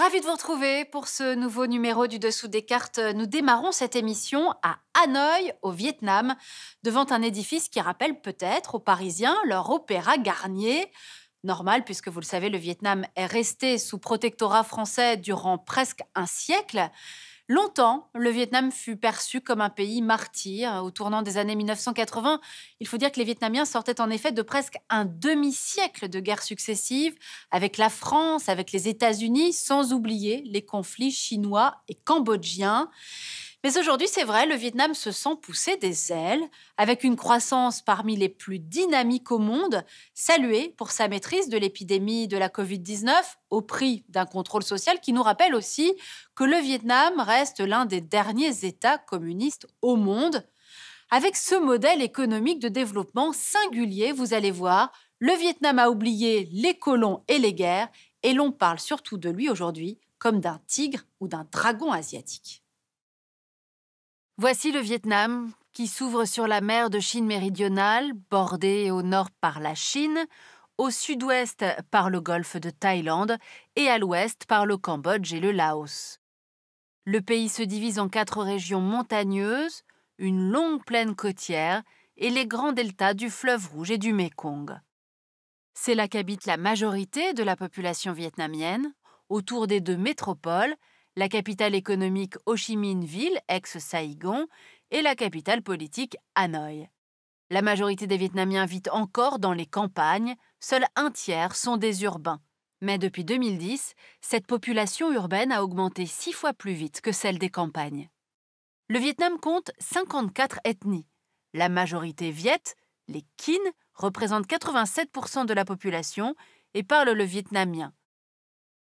Ravi de vous retrouver pour ce nouveau numéro du Dessous des cartes. Nous démarrons cette émission à Hanoï, au Vietnam, devant un édifice qui rappelle peut-être aux Parisiens leur opéra Garnier. Normal, puisque vous le savez, le Vietnam est resté sous protectorat français durant presque un siècle. Longtemps, le Vietnam fut perçu comme un pays martyr. Au tournant des années 1980, il faut dire que les Vietnamiens sortaient en effet de presque un demi-siècle de guerres successives avec la France, avec les États-Unis, sans oublier les conflits chinois et cambodgiens. Mais aujourd'hui, c'est vrai, le Vietnam se sent pousser des ailes, avec une croissance parmi les plus dynamiques au monde, saluée pour sa maîtrise de l'épidémie de la Covid-19 au prix d'un contrôle social qui nous rappelle aussi que le Vietnam reste l'un des derniers États communistes au monde. Avec ce modèle économique de développement singulier, vous allez voir, le Vietnam a oublié les colons et les guerres, et l'on parle surtout de lui aujourd'hui comme d'un tigre ou d'un dragon asiatique. Voici le Vietnam qui s'ouvre sur la mer de Chine méridionale, bordée au nord par la Chine, au sud-ouest par le golfe de Thaïlande et à l'ouest par le Cambodge et le Laos. Le pays se divise en 4 régions montagneuses, une longue plaine côtière et les grands deltas du fleuve Rouge et du Mékong. C'est là qu'habite la majorité de la population vietnamienne, autour des 2 métropoles, la capitale économique Ho Chi Minh-Ville, ex-Saïgon, et la capitale politique Hanoï. La majorité des Vietnamiens vit encore dans les campagnes, seul un tiers sont des urbains. Mais depuis 2010, cette population urbaine a augmenté 6 fois plus vite que celle des campagnes. Le Vietnam compte 54 ethnies. La majorité viet, les Kinh, représente 87% de la population et parlent le vietnamien.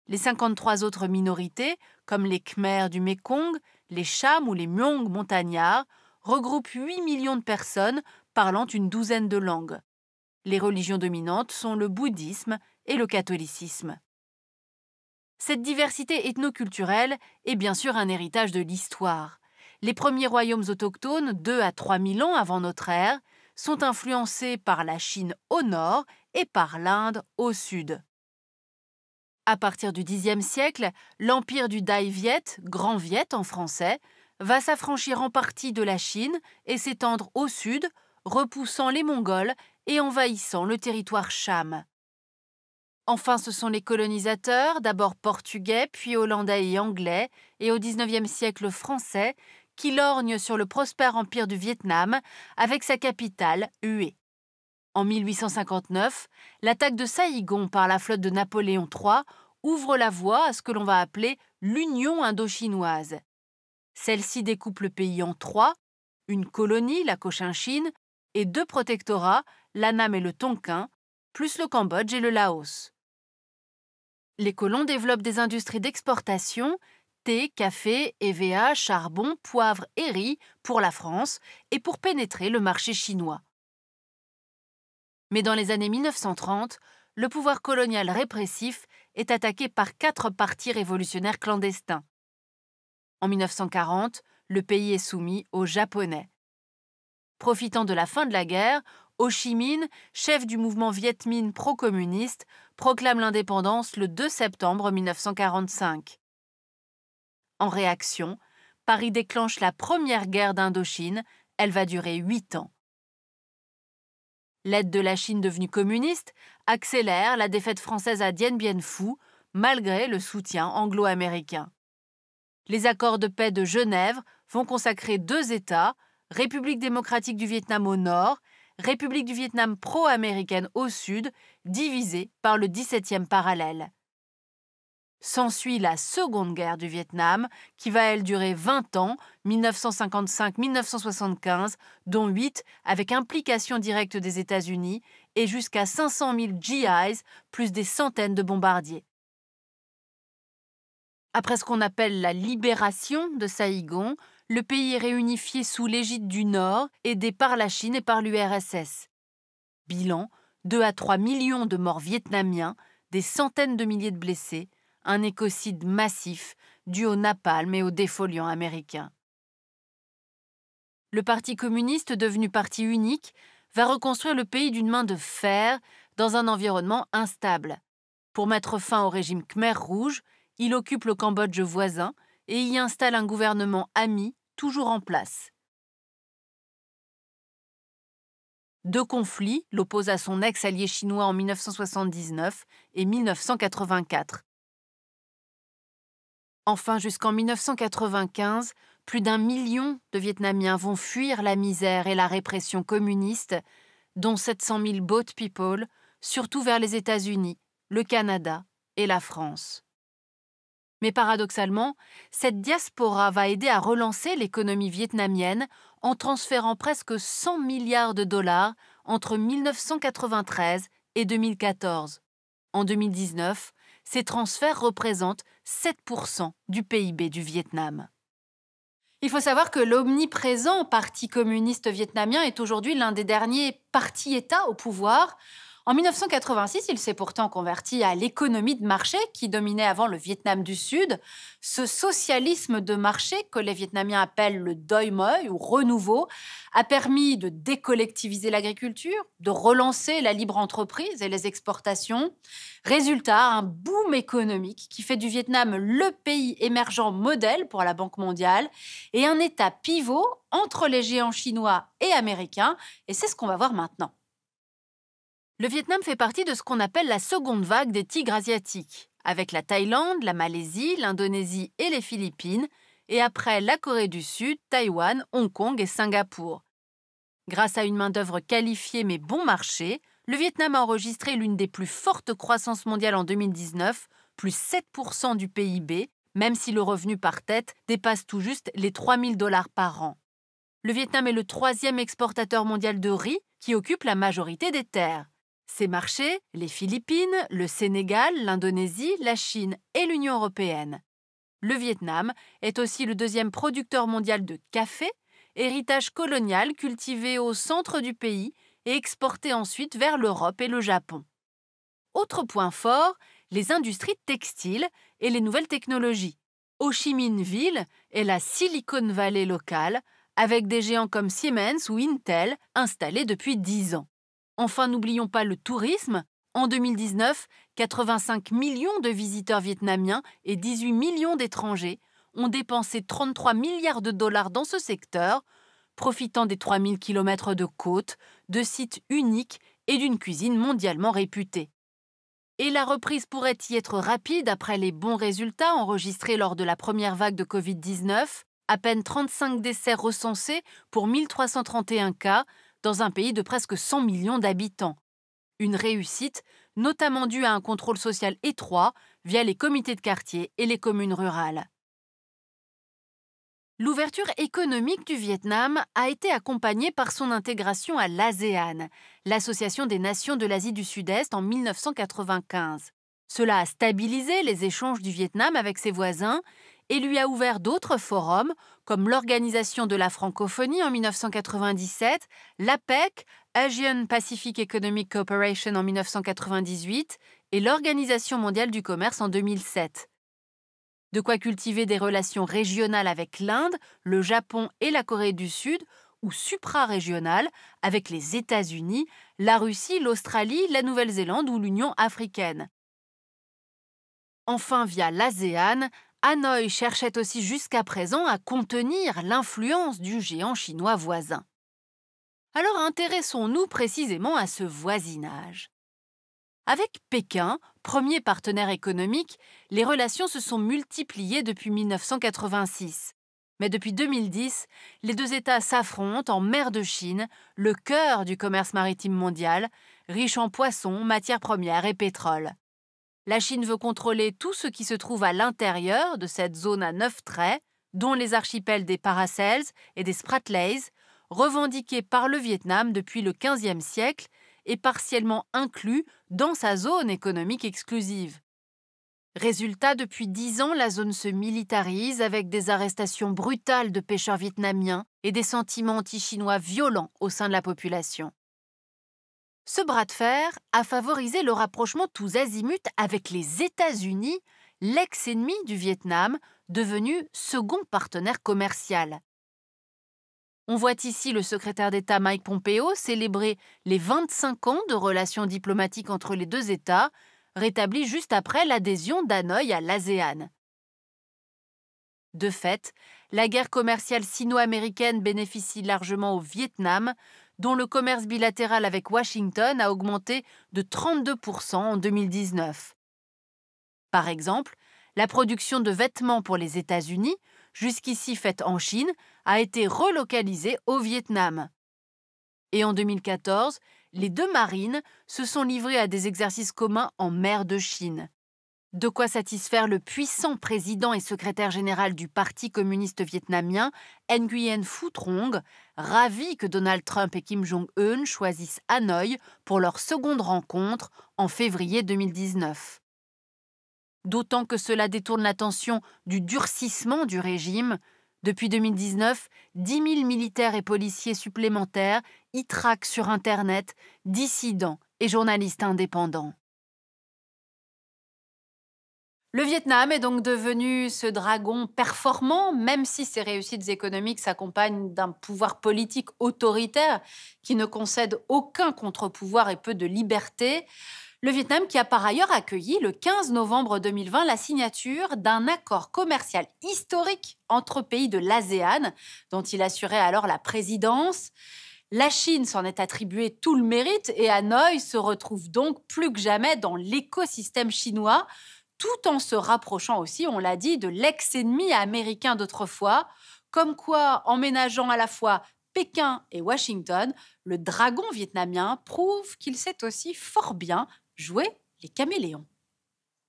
Les 53 autres minorités, comme les Khmers du Mékong, les Cham ou les Muong montagnards, regroupent 8 millions de personnes parlant une douzaine de langues. Les religions dominantes sont le bouddhisme et le catholicisme. Cette diversité ethnoculturelle est bien sûr un héritage de l'histoire. Les premiers royaumes autochtones, 2 à 3 000 ans avant notre ère, sont influencés par la Chine au nord et par l'Inde au sud. À partir du Xe siècle, l'empire du Dai Viet, Grand Viet en français, va s'affranchir en partie de la Chine et s'étendre au sud, repoussant les Mongols et envahissant le territoire Cham. Enfin, ce sont les colonisateurs, d'abord portugais, puis hollandais et anglais, et au XIXe siècle français, qui lorgnent sur le prospère empire du Vietnam avec sa capitale, Hue. En 1859, l'attaque de Saïgon par la flotte de Napoléon III ouvre la voie à ce que l'on va appeler l'Union indo-chinoise. Celle-ci découpe le pays en 3, une colonie, la Cochinchine, et 2 protectorats, l'Annam et le Tonkin, plus le Cambodge et le Laos. Les colons développent des industries d'exportation, thé, café, EVA, charbon, poivre et riz pour la France et pour pénétrer le marché chinois. Mais dans les années 1930, le pouvoir colonial répressif est attaqué par 4 partis révolutionnaires clandestins. En 1940, le pays est soumis aux Japonais. Profitant de la fin de la guerre, Ho Chi Minh, chef du mouvement Viet Minh pro-communiste, proclame l'indépendance le 2 septembre 1945. En réaction, Paris déclenche la première guerre d'Indochine, elle va durer 8 ans. L'aide de la Chine devenue communiste accélère la défaite française à Dien Bien Phu, malgré le soutien anglo-américain. Les accords de paix de Genève vont consacrer 2 États, République démocratique du Vietnam au nord, République du Vietnam pro-américaine au sud, divisés par le 17e parallèle. S'ensuit la Seconde Guerre du Vietnam, qui va elle durer 20 ans, 1955-1975, dont 8 avec implication directe des États-Unis et jusqu'à 500 000 GIs, plus des centaines de bombardiers. Après ce qu'on appelle la libération de Saïgon, le pays est réunifié sous l'égide du Nord, aidé par la Chine et par l'URSS. Bilan, 2 à 3 millions de morts vietnamiens, des centaines de milliers de blessés, un écocide massif dû au napalm et aux défoliants américains. Le Parti communiste, devenu parti unique, va reconstruire le pays d'une main de fer dans un environnement instable. Pour mettre fin au régime Khmer rouge, Il occupe le Cambodge voisin et y installe un gouvernement ami, toujours en place. Deux conflits l'opposent à son ex-allié chinois en 1979 et 1984. Enfin, jusqu'en 1995, plus d'1 million de Vietnamiens vont fuir la misère et la répression communiste, dont 700 000 boat people, surtout vers les États-Unis, le Canada et la France. Mais paradoxalement, cette diaspora va aider à relancer l'économie vietnamienne en transférant presque 100 milliards de dollars entre 1993 et 2014. En 2019, ces transferts représentent 7% du PIB du Vietnam. Il faut savoir que l'omniprésent Parti communiste vietnamien est aujourd'hui l'un des derniers partis-États au pouvoir. En 1986, il s'est pourtant converti à l'économie de marché qui dominait avant le Vietnam du Sud. Ce socialisme de marché, que les Vietnamiens appellent le Doi Moi ou renouveau, a permis de décollectiviser l'agriculture, de relancer la libre entreprise et les exportations. Résultat, un boom économique qui fait du Vietnam le pays émergent modèle pour la Banque mondiale et un État pivot entre les géants chinois et américains. Et c'est ce qu'on va voir maintenant. Le Vietnam fait partie de ce qu'on appelle la seconde vague des tigres asiatiques, avec la Thaïlande, la Malaisie, l'Indonésie et les Philippines, et après la Corée du Sud, Taïwan, Hong Kong et Singapour. Grâce à une main-d'œuvre qualifiée mais bon marché, le Vietnam a enregistré l'une des plus fortes croissances mondiales en 2019, plus 7% du PIB, même si le revenu par tête dépasse tout juste les 3 000 $ par an. Le Vietnam est le troisième exportateur mondial de riz qui occupe la majorité des terres. Ces marchés, les Philippines, le Sénégal, l'Indonésie, la Chine et l'Union européenne. Le Vietnam est aussi le deuxième producteur mondial de café, héritage colonial cultivé au centre du pays et exporté ensuite vers l'Europe et le Japon. Autre point fort, les industries textiles et les nouvelles technologies. Ho Chi Minh Ville est la Silicon Valley locale, avec des géants comme Siemens ou Intel installés depuis 10 ans. Enfin, n'oublions pas le tourisme. En 2019, 85 millions de visiteurs vietnamiens et 18 millions d'étrangers ont dépensé 33 milliards de dollars dans ce secteur, profitant des 3000 km de côtes, de sites uniques et d'une cuisine mondialement réputée. Et la reprise pourrait y être rapide après les bons résultats enregistrés lors de la première vague de Covid-19, à peine 35 décès recensés pour 1331 cas, dans un pays de presque 100 millions d'habitants. Une réussite notamment due à un contrôle social étroit via les comités de quartier et les communes rurales. L'ouverture économique du Vietnam a été accompagnée par son intégration à l'ASEAN, l'Association des Nations de l'Asie du Sud-Est, en 1995. Cela a stabilisé les échanges du Vietnam avec ses voisins et lui a ouvert d'autres forums, comme l'Organisation de la francophonie en 1997, l'APEC, Asian Pacific Economic Cooperation en 1998 et l'Organisation mondiale du commerce en 2007. De quoi cultiver des relations régionales avec l'Inde, le Japon et la Corée du Sud, ou suprarégionales avec les États-Unis, la Russie, l'Australie, la Nouvelle-Zélande ou l'Union africaine. Enfin, via l'ASEAN, Hanoï cherchait aussi jusqu'à présent à contenir l'influence du géant chinois voisin. Alors intéressons-nous précisément à ce voisinage. Avec Pékin, premier partenaire économique, les relations se sont multipliées depuis 1986. Mais depuis 2010, les deux États s'affrontent en mer de Chine, le cœur du commerce maritime mondial, riche en poissons, matières premières et pétrole. La Chine veut contrôler tout ce qui se trouve à l'intérieur de cette zone à 9 traits, dont les archipels des Paracels et des Spratleys, revendiqués par le Vietnam depuis le XVe siècle et partiellement inclus dans sa zone économique exclusive. Résultat, depuis 10 ans, la zone se militarise avec des arrestations brutales de pêcheurs vietnamiens et des sentiments anti-chinois violents au sein de la population. Ce bras de fer a favorisé le rapprochement tous azimuts avec les États-Unis, l'ex-ennemi du Vietnam, devenu second partenaire commercial. On voit ici le secrétaire d'État Mike Pompeo célébrer les 25 ans de relations diplomatiques entre les deux États, rétabli juste après l'adhésion d'Hanoï à l'ASEAN. De fait, la guerre commerciale sino-américaine bénéficie largement au Vietnam, dont le commerce bilatéral avec Washington a augmenté de 32% en 2019. Par exemple, la production de vêtements pour les États-Unis, jusqu'ici faite en Chine, a été relocalisée au Vietnam. Et en 2014, les deux marines se sont livrées à des exercices communs en mer de Chine. De quoi satisfaire le puissant président et secrétaire général du Parti communiste vietnamien, Nguyen Phu Trong, ravi que Donald Trump et Kim Jong-un choisissent Hanoï pour leur seconde rencontre en février 2019. D'autant que cela détourne l'attention du durcissement du régime. Depuis 2019, 10 000 militaires et policiers supplémentaires y traquent sur Internet dissidents et journalistes indépendants. Le Vietnam est donc devenu ce dragon performant, même si ses réussites économiques s'accompagnent d'un pouvoir politique autoritaire qui ne concède aucun contre-pouvoir et peu de liberté. Le Vietnam qui a par ailleurs accueilli le 15 novembre 2020 la signature d'un accord commercial historique entre pays de l'ASEAN, dont il assurait alors la présidence. La Chine s'en est attribué tout le mérite et Hanoï se retrouve donc plus que jamais dans l'écosystème chinois, tout en se rapprochant aussi, on l'a dit, de l'ex-ennemi américain d'autrefois, comme quoi, en ménageant à la fois Pékin et Washington, le dragon vietnamien prouve qu'il sait aussi fort bien jouer les caméléons.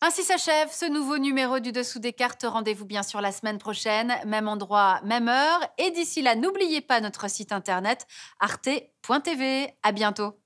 Ainsi s'achève ce nouveau numéro du Dessous des cartes. Rendez-vous bien sûr la semaine prochaine, même endroit, même heure. Et d'ici là, n'oubliez pas notre site internet arte.tv. À bientôt.